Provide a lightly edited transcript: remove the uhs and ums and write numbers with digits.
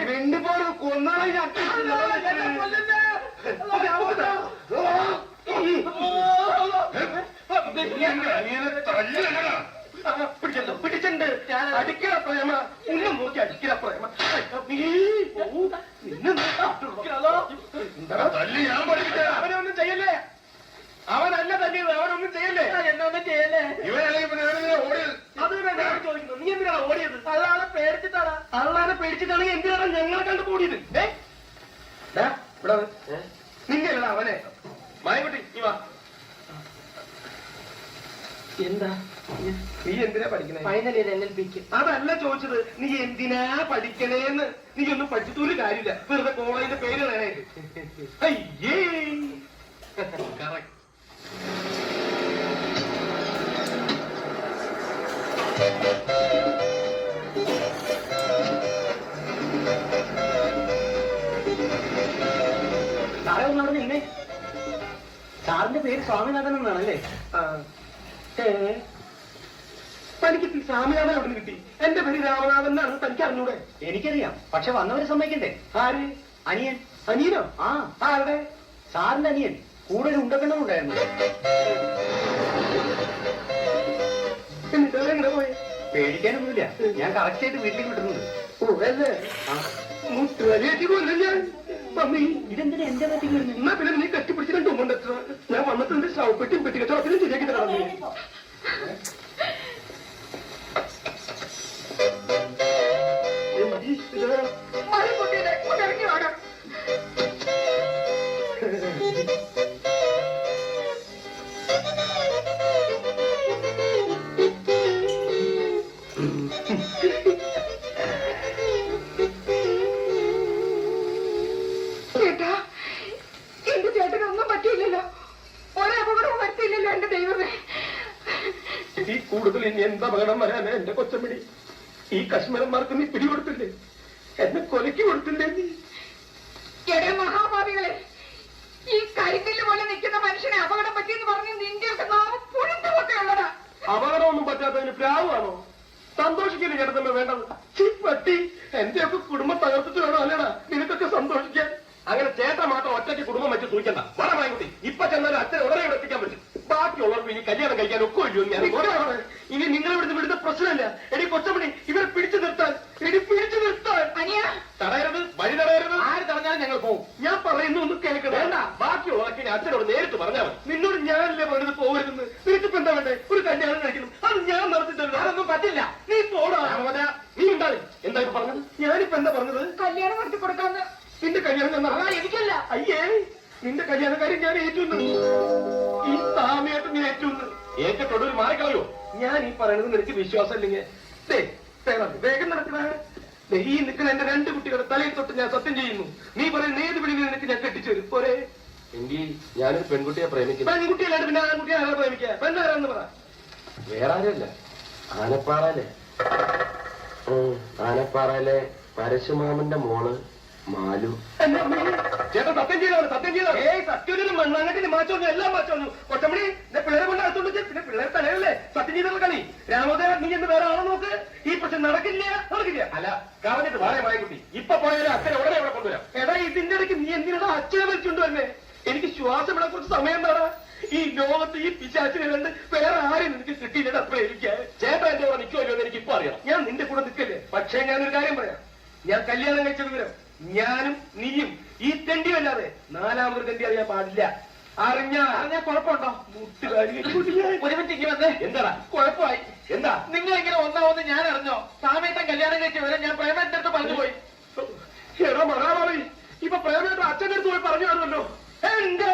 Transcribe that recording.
വെണ്ടിപ്പോട് കൊന്നാളെ പിടിച്ചിട്ടുണ്ട്. അടിക്കണ പ്രേമ ഉന്നെ നോക്കി അടിക്കണ പ്രേമ. അവനൊന്നും ചെയ്യല്ലേ, അവനല്ല തല്ലിയത്, അവനൊന്നും ചെയ്യല്ലേ, എന്നൊന്നും ചെയ്യല്ലേ. അത് ചോദിക്കുന്നു, നീ എന്തിനാണ് ഓടിയത്? അള്ളാനെ പേടിച്ചിട്ടാണ്. അള്ളാനെ പേടിച്ചിട്ടാണെങ്കിൽ എന്തിനാണ് ഞങ്ങളെ കണ്ടു കൂടിയത്? ഇവിടെ നിന്നല്ല അവനെ. മായക്കുട്ടി നീ വാ. എന്താ നീ എന്തിനാ പഠിക്കണേ? ഫൈനൽ ഇയർ NLPക്ക്. അതല്ല ചോദിച്ചത്, നീ എന്തിനാ പഠിക്കണേന്ന്. നീ ഒന്നും പഠിച്ചിട്ട് ഒരു കാര്യമില്ല, വെറുതെ കോളേജിന്റെ പേര് നേരായിട്ട്. അയ്യേ കറക്റ്റ്. സാറേ ഒന്നവിടെ നിന്നേ. സാറിന്റെ പേര് സ്വാമിനാഥൻ എന്നാണല്ലേ? തനിക്ക് സ്വാമിനാഥൻ അവിടെ നിന്ന് കിട്ടി? എന്റെ പേര് രാമനാഥൻ എന്നാണ്. തനിക്ക് അറിഞ്ഞൂടെ? എനിക്കറിയാം, പക്ഷെ വന്നവരെ സമ്മതിക്കണ്ടേ? ആര്? അനിയൻ. അനിയനോ? ആ ആരുടെ? സാറിന്റെ അനിയൻ. കൂടെ ഒരു ഉണ്ടക്കണ്ണുണ്ടായിരുന്നു. എന്നിട്ട് പോയി? പേടിക്കാനൊന്നുമില്ല, ഞാൻ കറക്റ്റ് ആയിട്ട് വീട്ടിലേക്ക് വിട്ടുന്നുണ്ട്. ഓ അല്ലേ? മുട്ടുവലിയേറ്റി കൊല്ലം ഞാൻ. ഇതെന്തിനാ എന്റെ പറ്റി? എന്നാ പിന്നെ നീ കെട്ടിപ്പിടിച്ച് രണ്ടു കൊണ്ടെത്ര ഞാൻ വന്നിട്ടുണ്ട്. ശവപ്പെട്ടിയും പെട്ടിക്കച്ചവടത്തിനും ശരിയാക്കി തരാം. ഇറങ്ങി വാങ്ങാം. ഈ കൂടുതൽ ഇനി എന്താ അപകടം വരാനാ എന്റെ കൊച്ചമ്മടി? ഈ കശ്മീരന്മാർക്ക് നീ പിടികൊടുത്തില്ലേ? എന്നെ കൊലയ്ക്ക് കൊടുത്തില്ലേ നീ? മഹാഭാവികളെ, ഈ കരിക്കല്ല് പോലെ നിൽക്കുന്ന മനുഷ്യനെ അപകടം പറ്റിയെന്ന് പറഞ്ഞ് നിന്റെയൊക്കെ നാമം പുഴുത്തുമൊക്കെ ഉള്ളതാ. അപകടമൊന്നും പറ്റാത്തതിന് പ്രാവാണോ? സന്തോഷിക്കില്ല ചേട്ടത്തമ്മ വേണ്ടത്. പട്ടി എന്റെയൊക്കെ കുടുംബം തകർത്തിട്ട് വേണോ അല്ലേടാ നിനക്കൊക്കെ സന്തോഷിക്കാൻ? അങ്ങനെ ചേട്ടൻ മാത്രം ഒറ്റയ്ക്ക് കുടുംബം വെച്ച് സൂക്ഷിക്കണ്ട. വളമായിക്കുട്ടി ഇപ്പൊ ചെന്നാലും അച്ഛനെ ഉടനെ ഇവിടെ എത്തിക്കാൻ പറ്റും. ബാക്കിയുള്ളവർക്ക് ഇനി കല്യാണം കഴിക്കാൻ ഒക്കെ ഇനി നിങ്ങൾ ഇവിടുന്ന് വിടുന്ന പ്രശ്നമല്ല. എടി കൊച്ചമണി, ഇവരെ പിടിച്ചു നിർത്താൻ. എടി പിടിച്ചു നിർത്താൻ. തടയരുത്, വഴി തടയരുത്. ആര് തടഞ്ഞാലും ഞങ്ങൾ പോകും. ഞാൻ പറയുന്നു ഒന്ന് കേൾക്കണം. വേണ്ട, ബാക്കിയുള്ളവർക്ക് ഇനി അച്ഛനോട് നേരിട്ട് പറഞ്ഞാൽ മതി. നിന്നോട് ഞാനല്ലേ പറഞ്ഞത് പോകരുതെന്ന്. നിനക്കിപ്പോ എന്താ വേണ്ടേ? ഒരു കല്യാണം കഴിക്കണം. അത് ഞാൻ നടത്തിത്തരുന്നു. അതൊന്നും പറ്റില്ല. നീ പോടാ. നീ ഉണ്ടാവും. എന്താ ഇപ്പൊ പറഞ്ഞത്? ഞാനിപ്പോ എന്താ പറഞ്ഞത്? കല്യാണം നടത്തി കൊടുക്കാന്ന്. നിന്റെ കല്യാണം ഞാൻ എനിക്കല്ല. അയ്യേ, നിന്റെ കല്യാണക്കാരി ഞാൻ ഏറ്റുന്നു. ഈ താമയായിട്ട് നീ ഏറ്റുന്നു. ഏറ്റൊടൊരു മാറിക്കളയോ? ഞാൻ ഈ പറയുന്നത് നിനക്ക് വിശ്വാസം ഇല്ലെങ്കിൽ വേഗം നടക്കണ. ഈ നിൽക്കുന്ന എന്റെ രണ്ട് കുട്ടികളുടെ തലയിൽ തൊട്ട് ഞാൻ സത്യം ചെയ്യുന്നു. നീ പറയുന്ന ഏത് വിളിയിൽ നിനക്ക് ഞാൻ കെട്ടിച്ചു തരും. പോരെ? എങ്കിൽ ഞാനൊരു പെൺകുട്ടിയെ പ്രേമിക്കുന്നു. പെൺകുട്ടിയല്ലാണ്ട് പിന്നെ ആൺകുട്ടിയെ ആരാ പ്രേമിക്കുക? പെണ്ണാരാന്ന് പറ. വേറെ ആരല്ല, ആനപ്പാറയിലെ പരശുമാമന്റെ മോള് മാലു. ചേട്ടാ സത്യം ചെയ്താണ്, സത്യം ചെയ്താണ്. സത്യം മണ്ണാങ്കട്ടിന് മാറ്റോന്നു എല്ലാം മാറ്റോന്നു. കൊച്ചമണി പിള്ളേരെ കൊണ്ട് അടുത്തോണ്ട് പിന്നെ പിള്ളേരെ തലയല്ലേ സത്യം ചെയ്തുള്ള കളി. രാമോദരൻ നീ എന്ന് വേറെ ആളെ നോക്ക്. ഈ പ്രശ്നം നടക്കില്ല, നടക്കില്ല. അല്ല പറഞ്ഞിട്ട് വളരെ കുട്ടി ഇപ്പൊ പോയാലും അച്ഛനെ ഉടനെ ഇവിടെ കൊണ്ടുവരാം. എടാ ഇതിന്റെ ഇടയ്ക്ക് നീ എന്തിനാണ് അച്ഛനെ വലിച്ചുകൊണ്ട് തന്നെ? എനിക്ക് ശ്വാസം ഇവിടെ കുറച്ച് സമയം എന്താടാ? ഈ ലോകത്ത് ഈ പിശാച്ചിനെ കണ്ട് വേറെ ആരെയും നിനക്ക് കിട്ടിയില്ല. അത്ര എനിക്ക് ചേട്ടാ എന്റെ കൂടെ നിൽക്കുമല്ലോ എന്ന് എനിക്ക് ഇപ്പൊ അറിയാം. ഞാൻ നിന്റെ കൂടെ നിൽക്കല്ലേ. പക്ഷേ ഞാനൊരു കാര്യം പറയാം. ഞാൻ കല്യാണം കഴിച്ച വിവരം ഞാനും നീയും ഈ തെണ്ടിയല്ലാതെ നാലാമതൊരു തെണ്ടി അറിയാൻ പാടില്ല. അറിഞ്ഞാ കുഴപ്പമുണ്ടോ? ഒരു മിനിറ്റ് വന്നേ. എന്താ കുഴപ്പമായി? എന്താ നിങ്ങൾ ഇങ്ങനെ ഒന്നാമത് ഞാൻ അറിഞ്ഞോ? സാമയത്തം കല്യാണം കഴിച്ച വിവരം ഞാൻ പ്രേമേട്ടന്റെ അടുത്ത് പറഞ്ഞു പോയി. എടാ മഹാഭാവി, ഇപ്പൊ പ്രേമേട്ടൻ അച്ഛൻ്റെ അടുത്ത് പോയി പറഞ്ഞു കാണുമല്ലോ. എന്റെ